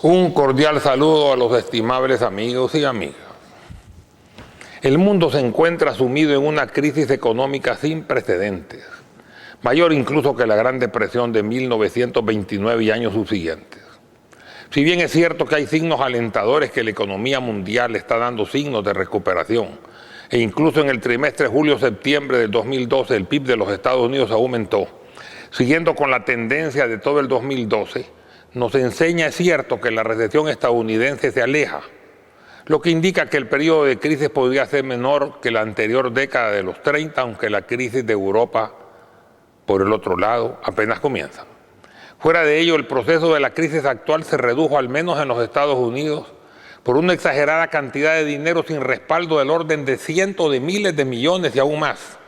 Un cordial saludo a los estimables amigos y amigas. El mundo se encuentra sumido en una crisis económica sin precedentes, mayor incluso que la Gran Depresión de 1929 y años subsiguientes. Si bien es cierto que hay signos alentadores que la economía mundial está dando signos de recuperación, e incluso en el trimestre julio-septiembre del 2012 el PIB de los Estados Unidos aumentó, siguiendo con la tendencia de todo el 2012, nos enseña, es cierto, que la recesión estadounidense se aleja, lo que indica que el periodo de crisis podría ser menor que la anterior década de los 30, aunque la crisis de Europa, por el otro lado, apenas comienza. Fuera de ello, el proceso de la crisis actual se redujo, al menos en los Estados Unidos, por una exagerada cantidad de dinero sin respaldo del orden de cientos de miles de millones y aún más,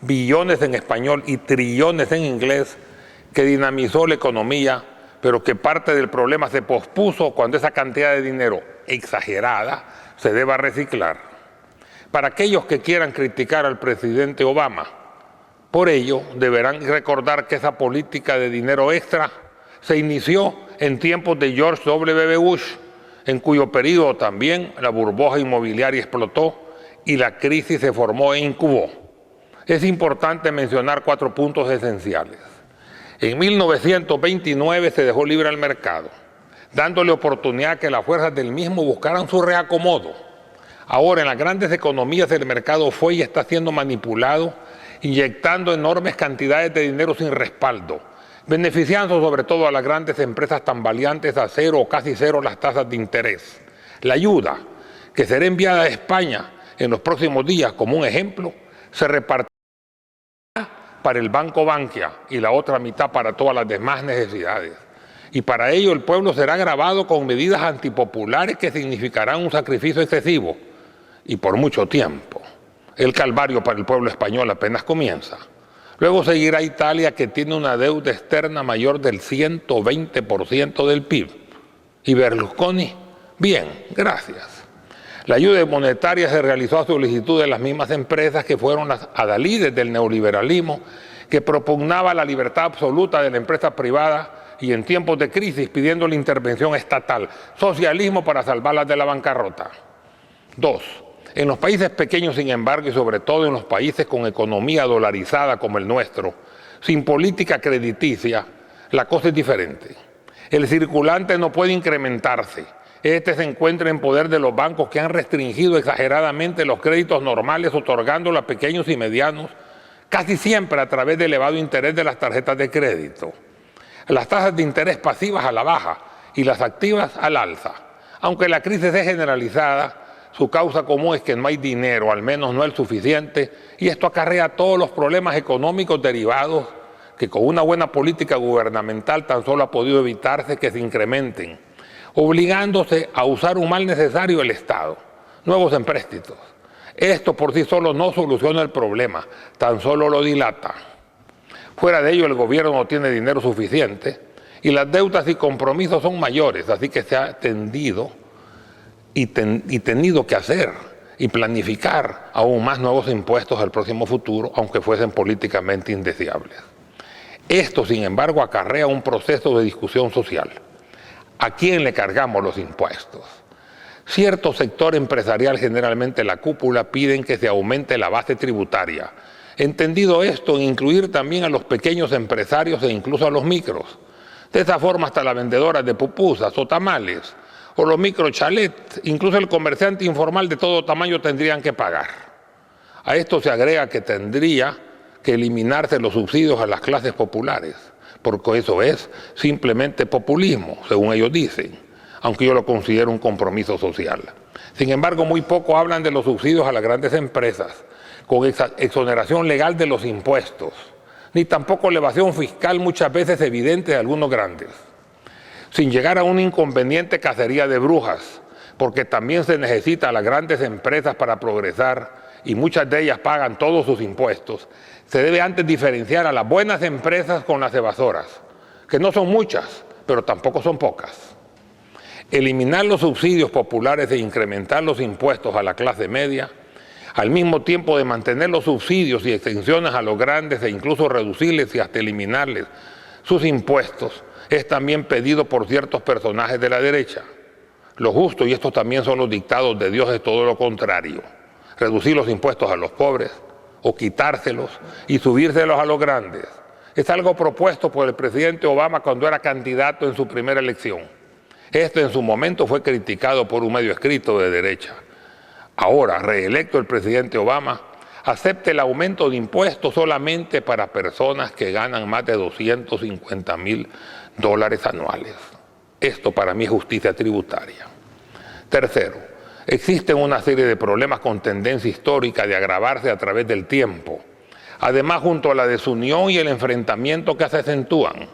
billones en español y trillones en inglés, que dinamizó la economía, pero que parte del problema se pospuso cuando esa cantidad de dinero exagerada se deba reciclar. Para aquellos que quieran criticar al presidente Obama, por ello deberán recordar que esa política de dinero extra se inició en tiempos de George W. Bush, en cuyo periodo también la burbuja inmobiliaria explotó y la crisis se formó e incubó. Es importante mencionar 4 puntos esenciales. En 1929 se dejó libre al mercado, dándole oportunidad a que las fuerzas del mismo buscaran su reacomodo. Ahora, en las grandes economías el mercado fue y está siendo manipulado, inyectando enormes cantidades de dinero sin respaldo, beneficiando sobre todo a las grandes empresas tambaleantes a cero o casi cero las tasas de interés. La ayuda, que será enviada a España en los próximos días como un ejemplo, se repartirá para el Banco Bankia y la otra mitad para todas las demás necesidades. Y para ello el pueblo será gravado con medidas antipopulares que significarán un sacrificio excesivo y por mucho tiempo. El calvario para el pueblo español apenas comienza. Luego seguirá Italia, que tiene una deuda externa mayor del 120% del PIB. ¿Y Berlusconi? Bien, gracias. La ayuda monetaria se realizó a solicitud de las mismas empresas que fueron las adalides del neoliberalismo, que propugnaba la libertad absoluta de la empresa privada y en tiempos de crisis pidiendo la intervención estatal, socialismo para salvarlas de la bancarrota. 2. En los países pequeños, sin embargo, y sobre todo en los países con economía dolarizada como el nuestro, sin política crediticia, la cosa es diferente. El circulante no puede incrementarse. Este se encuentra en poder de los bancos, que han restringido exageradamente los créditos normales, otorgándolo a pequeños y medianos, casi siempre a través de elevado interés de las tarjetas de crédito. Las tasas de interés pasivas a la baja y las activas al alza. Aunque la crisis es generalizada, su causa común es que no hay dinero, al menos no el suficiente, y esto acarrea todos los problemas económicos derivados que con una buena política gubernamental tan solo ha podido evitarse que se incrementen, obligándose a usar un mal necesario el Estado, nuevos empréstitos. Esto por sí solo no soluciona el problema, tan solo lo dilata. Fuera de ello, el gobierno no tiene dinero suficiente y las deudas y compromisos son mayores, así que se ha tendido y tenido que hacer y planificar aún más nuevos impuestos al próximo futuro, aunque fuesen políticamente indeseables. Esto, sin embargo, acarrea un proceso de discusión social. ¿A quién le cargamos los impuestos? Cierto sector empresarial, generalmente la cúpula, piden que se aumente la base tributaria. Entendido esto, en incluir también a los pequeños empresarios e incluso a los micros. De esa forma, hasta las vendedoras de pupusas o tamales, o los microchalets, incluso el comerciante informal de todo tamaño tendrían que pagar. A esto se agrega que tendría que eliminarse los subsidios a las clases populares, porque eso es simplemente populismo, según ellos dicen, aunque yo lo considero un compromiso social. Sin embargo, muy poco hablan de los subsidios a las grandes empresas, con exoneración legal de los impuestos, ni tampoco elevación fiscal muchas veces evidente de algunos grandes, sin llegar a una inconveniente cacería de brujas, porque también se necesita a las grandes empresas para progresar y muchas de ellas pagan todos sus impuestos. Se debe antes diferenciar a las buenas empresas con las evasoras, que no son muchas, pero tampoco son pocas. Eliminar los subsidios populares e incrementar los impuestos a la clase media, al mismo tiempo de mantener los subsidios y exenciones a los grandes e incluso reducirles y hasta eliminarles sus impuestos, es también pedido por ciertos personajes de la derecha. Lo justo, y estos también son los dictados de Dios, es todo lo contrario: reducir los impuestos a los pobres o quitárselos y subírselos a los grandes. Es algo propuesto por el presidente Obama cuando era candidato en su primera elección. Esto en su momento fue criticado por un medio escrito de derecha. Ahora, reelecto el presidente Obama, acepta el aumento de impuestos solamente para personas que ganan más de $250,000 anuales. Esto para mí es justicia tributaria. Tercero, existen una serie de problemas con tendencia histórica de agravarse a través del tiempo. Además, junto a la desunión y el enfrentamiento que se acentúan,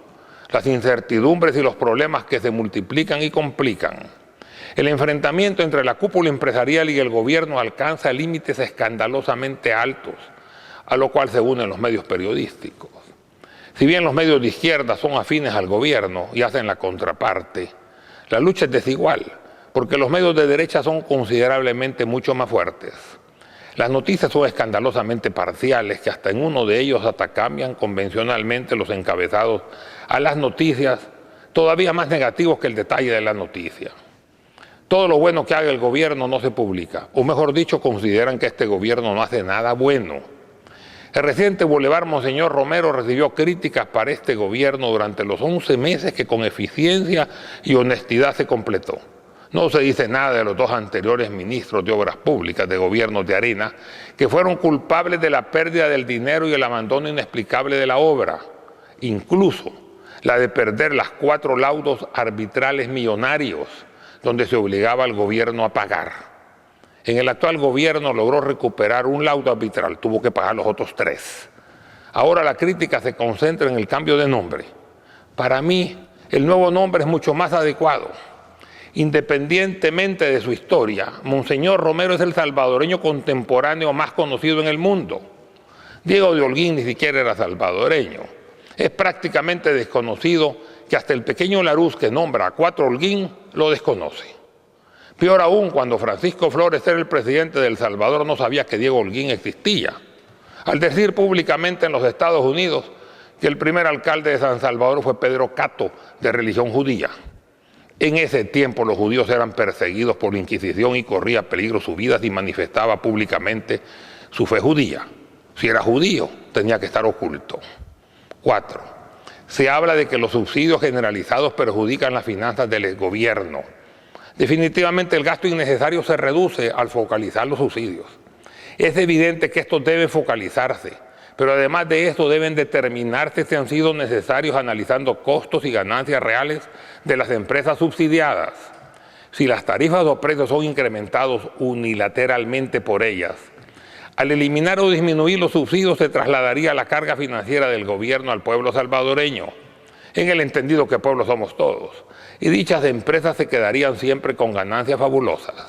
las incertidumbres y los problemas que se multiplican y complican. El enfrentamiento entre la cúpula empresarial y el gobierno alcanza límites escandalosamente altos, a lo cual se unen los medios periodísticos. Si bien los medios de izquierda son afines al gobierno y hacen la contraparte, la lucha es desigual, porque los medios de derecha son considerablemente mucho más fuertes. Las noticias son escandalosamente parciales, que hasta en uno de ellos hasta cambian convencionalmente los encabezados a las noticias, todavía más negativos que el detalle de la noticia. Todo lo bueno que haga el gobierno no se publica, o mejor dicho, consideran que este gobierno no hace nada bueno. El reciente Boulevard Monseñor Romero recibió críticas para este gobierno durante los 11 meses que con eficiencia y honestidad se completó. No se dice nada de los dos anteriores ministros de Obras Públicas de gobiernos de Arena, que fueron culpables de la pérdida del dinero y el abandono inexplicable de la obra, incluso la de perder las 4 laudos arbitrales millonarios, donde se obligaba al gobierno a pagar. En el actual gobierno logró recuperar un laudo arbitral, tuvo que pagar los otros 3. Ahora la crítica se concentra en el cambio de nombre. Para mí, el nuevo nombre es mucho más adecuado. Independientemente de su historia, Monseñor Romero es el salvadoreño contemporáneo más conocido en el mundo. Diego de Holguín ni siquiera era salvadoreño. Es prácticamente desconocido que hasta el pequeño Laruz, que nombra a 4 Holguín, lo desconoce. Peor aún, cuando Francisco Flores era el presidente de El Salvador, no sabía que Diego Holguín existía, al decir públicamente en los Estados Unidos que el primer alcalde de San Salvador fue Pedro Cato, de religión judía. En ese tiempo los judíos eran perseguidos por la Inquisición y corría peligro su vida si manifestaba públicamente su fe judía. Si era judío, tenía que estar oculto. 4. Se habla de que los subsidios generalizados perjudican las finanzas del gobierno. Definitivamente el gasto innecesario se reduce al focalizar los subsidios. Es evidente que estos deben focalizarse, pero además de esto deben determinarse si han sido necesarios analizando costos y ganancias reales de las empresas subsidiadas. Si las tarifas o precios son incrementados unilateralmente por ellas, al eliminar o disminuir los subsidios se trasladaría la carga financiera del gobierno al pueblo salvadoreño, en el entendido que pueblo somos todos, y dichas empresas se quedarían siempre con ganancias fabulosas.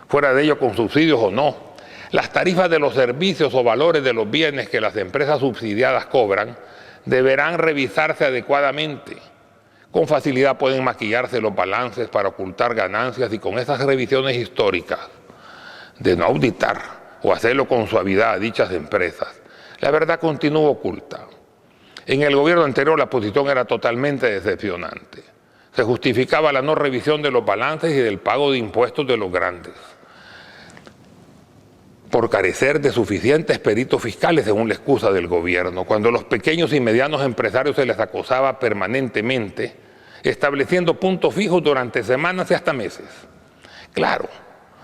Fuera de ello, con subsidios o no, las tarifas de los servicios o valores de los bienes que las empresas subsidiadas cobran deberán revisarse adecuadamente. Con facilidad pueden maquillarse los balances para ocultar ganancias y con esas revisiones históricas de no auditar o hacerlo con suavidad a dichas empresas, la verdad continúa oculta. En el gobierno anterior la posición era totalmente decepcionante. Se justificaba la no revisión de los balances y del pago de impuestos de los grandes, por carecer de suficientes peritos fiscales, según la excusa del gobierno, cuando a los pequeños y medianos empresarios se les acosaba permanentemente, estableciendo puntos fijos durante semanas y hasta meses. Claro,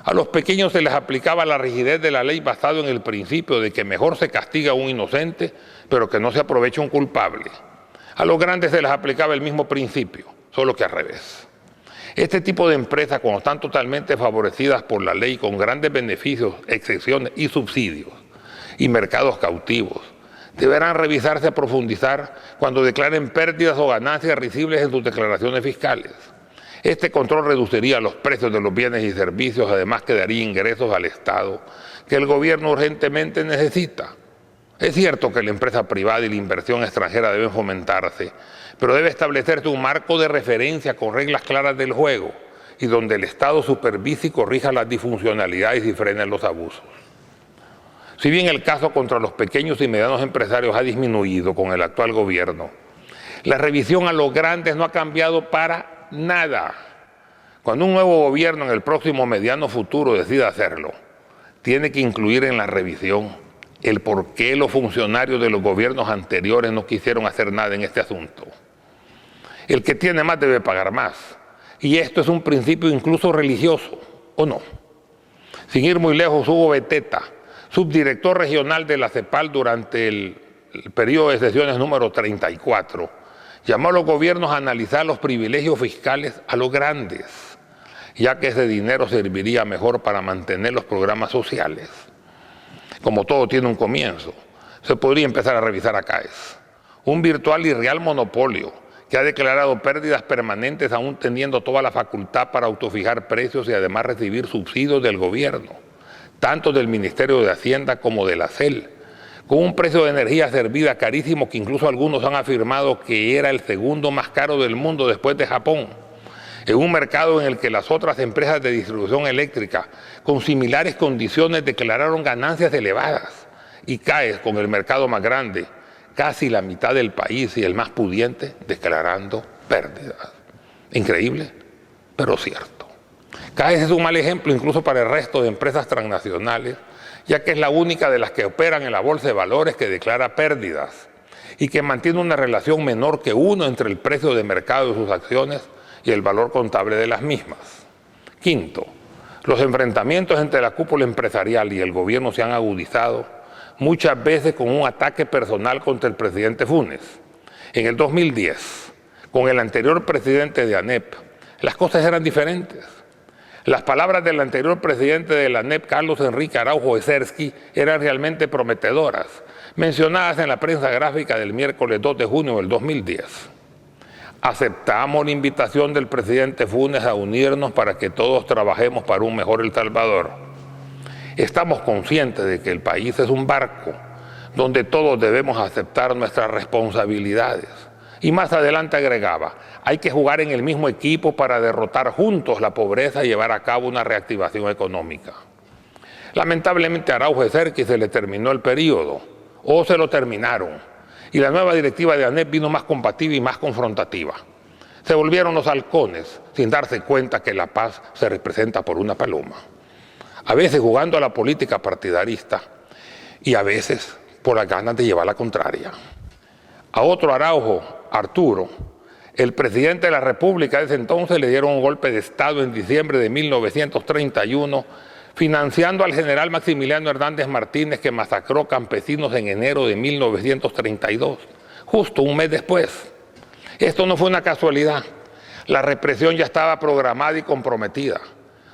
a los pequeños se les aplicaba la rigidez de la ley basado en el principio de que mejor se castiga a un inocente, pero que no se aproveche un culpable. A los grandes se les aplicaba el mismo principio, solo que al revés. Este tipo de empresas, cuando están totalmente favorecidas por la ley con grandes beneficios, excepciones y subsidios, y mercados cautivos, deberán revisarse a profundizar cuando declaren pérdidas o ganancias risibles en sus declaraciones fiscales. Este control reduciría los precios de los bienes y servicios, además que daría ingresos al Estado que el gobierno urgentemente necesita. Es cierto que la empresa privada y la inversión extranjera deben fomentarse, pero debe establecerse un marco de referencia con reglas claras del juego y donde el Estado supervise y corrija las disfuncionalidades y frene los abusos. Si bien el caso contra los pequeños y medianos empresarios ha disminuido con el actual gobierno, La revisión a los grandes no ha cambiado para nada. Cuando un nuevo gobierno en el próximo mediano futuro decida hacerlo, tiene que incluir en la revisión el por qué los funcionarios de los gobiernos anteriores no quisieron hacer nada en este asunto. El que tiene más debe pagar más. Y esto es un principio incluso religioso, ¿o no? Sin ir muy lejos, Hugo Beteta, subdirector regional de la CEPAL durante el periodo de sesiones número 34, llamó a los gobiernos a analizar los privilegios fiscales a los grandes, ya que ese dinero serviría mejor para mantener los programas sociales. Como todo tiene un comienzo, se podría empezar a revisar a CAES, un virtual y real monopolio que ha declarado pérdidas permanentes aún teniendo toda la facultad para autofijar precios y además recibir subsidios del gobierno, tanto del Ministerio de Hacienda como de la CEL, con un precio de energía servida carísimo que incluso algunos han afirmado que era el segundo más caro del mundo después de Japón, en un mercado en el que las otras empresas de distribución eléctrica con similares condiciones declararon ganancias elevadas y CAES, con el mercado más grande, casi la mitad del país y el más pudiente, declarando pérdidas. Increíble, pero cierto. CAES es un mal ejemplo incluso para el resto de empresas transnacionales, ya que es la única de las que operan en la bolsa de valores que declara pérdidas y que mantiene una relación menor que 1 entre el precio de mercado de sus acciones y el valor contable de las mismas. Quinto, los enfrentamientos entre la cúpula empresarial y el gobierno se han agudizado, muchas veces con un ataque personal contra el presidente Funes. En el 2010, con el anterior presidente de ANEP, las cosas eran diferentes. Las palabras del anterior presidente de la ANEP, Carlos Enrique Araujo Ezersky, eran realmente prometedoras, mencionadas en la prensa gráfica del miércoles 2 de junio del 2010. Aceptamos la invitación del presidente Funes a unirnos para que todos trabajemos para un mejor El Salvador. Estamos conscientes de que el país es un barco donde todos debemos aceptar nuestras responsabilidades. Y más adelante agregaba, hay que jugar en el mismo equipo para derrotar juntos la pobreza y llevar a cabo una reactivación económica. Lamentablemente a Araujo Ezersky se le terminó el periodo, o se lo terminaron, y la nueva directiva de ANEP vino más combativa y más confrontativa. Se volvieron los halcones sin darse cuenta que la paz se representa por una paloma. A veces jugando a la política partidarista y a veces por las ganas de llevar la contraria. A otro Araujo, Arturo, el presidente de la República de ese entonces, le dieron un golpe de Estado en diciembre de 1931, financiando al general Maximiliano Hernández Martínez, que masacró campesinos en enero de 1932, justo un mes después. Esto no fue una casualidad. La represión ya estaba programada y comprometida.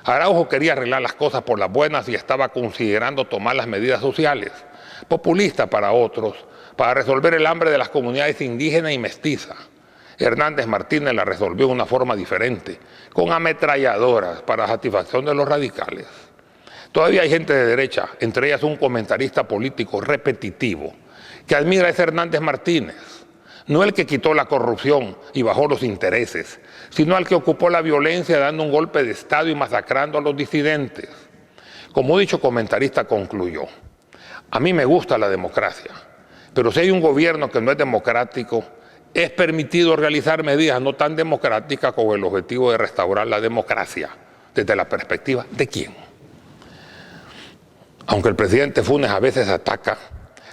Araujo quería arreglar las cosas por las buenas y estaba considerando tomar las medidas sociales, populistas para otros, para resolver el hambre de las comunidades indígenas y mestizas. Hernández Martínez la resolvió de una forma diferente, con ametralladoras para satisfacción de los radicales. Todavía hay gente de derecha, entre ellas un comentarista político repetitivo, que admira a ese Hernández Martínez, no el que quitó la corrupción y bajó los intereses, sino al que ocupó la violencia dando un golpe de Estado y masacrando a los disidentes. Como dicho comentarista concluyó, a mí me gusta la democracia, pero si hay un gobierno que no es democrático, es permitido realizar medidas no tan democráticas con el objetivo de restaurar la democracia, desde la perspectiva de quién. Aunque el presidente Funes a veces ataca,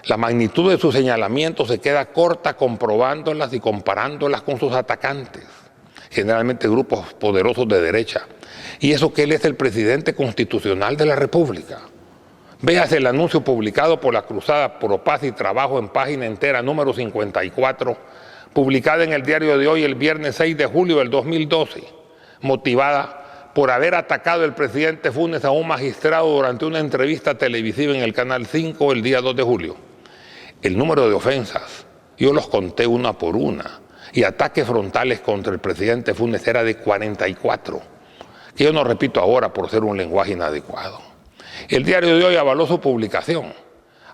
la magnitud de sus señalamientos se queda corta comprobándolas y comparándolas con sus atacantes, generalmente grupos poderosos de derecha, y eso que él es el presidente constitucional de la República. Véase el anuncio publicado por la Cruzada Pro Paz y Trabajo en página entera número 54, publicada en el diario de hoy el viernes 6 de julio del 2012, motivada por haber atacado el presidente Funes a un magistrado durante una entrevista televisiva en el Canal 5 el día 2 de julio. El número de ofensas, yo los conté una por una, y ataques frontales contra el presidente Funes era de 44, que yo no repito ahora por ser un lenguaje inadecuado. El diario de hoy avaló su publicación,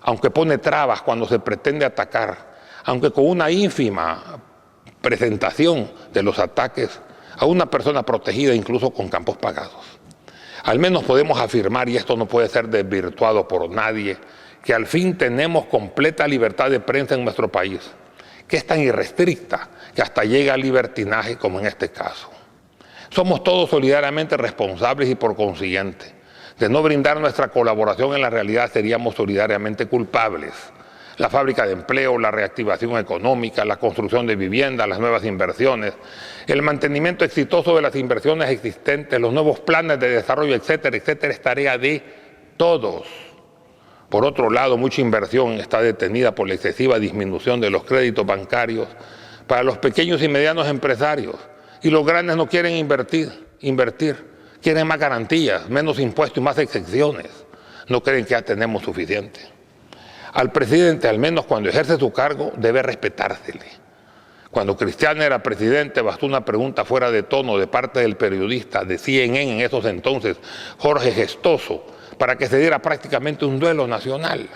aunque pone trabas cuando se pretende atacar, aunque con una ínfima presentación de los ataques a una persona protegida incluso con campos pagados. Al menos podemos afirmar, y esto no puede ser desvirtuado por nadie, que al fin tenemos completa libertad de prensa en nuestro país, que es tan irrestricta que hasta llega al libertinaje como en este caso. Somos todos solidariamente responsables y por consiguiente, de no brindar nuestra colaboración en la realidad seríamos solidariamente culpables. La fábrica de empleo, la reactivación económica, la construcción de viviendas, las nuevas inversiones, el mantenimiento exitoso de las inversiones existentes, los nuevos planes de desarrollo, etcétera, etcétera, es tarea de todos. Por otro lado, mucha inversión está detenida por la excesiva disminución de los créditos bancarios para los pequeños y medianos empresarios. Y los grandes no quieren invertir. Quieren más garantías, menos impuestos y más exenciones. No creen que ya tenemos suficiente. Al presidente, al menos cuando ejerce su cargo, debe respetársele. Cuando Cristiano era presidente, bastó una pregunta fuera de tono de parte del periodista de CNN en esos entonces, Jorge Gestoso, para que se diera prácticamente un duelo nacional.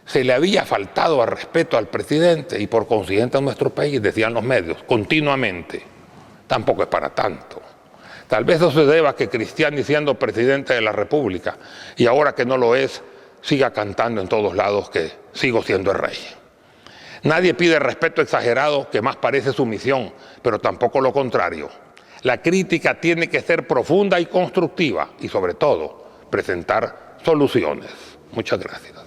Se le había faltado al respeto al presidente y por consiguiente a nuestro país, decían los medios, continuamente. Tampoco es para tanto. Tal vez eso se deba a que Cristiani, siendo presidente de la República, y ahora que no lo es, siga cantando en todos lados que sigo siendo el rey. Nadie pide respeto exagerado que más parece sumisión, pero tampoco lo contrario. La crítica tiene que ser profunda y constructiva y sobre todo presentar soluciones. Muchas gracias.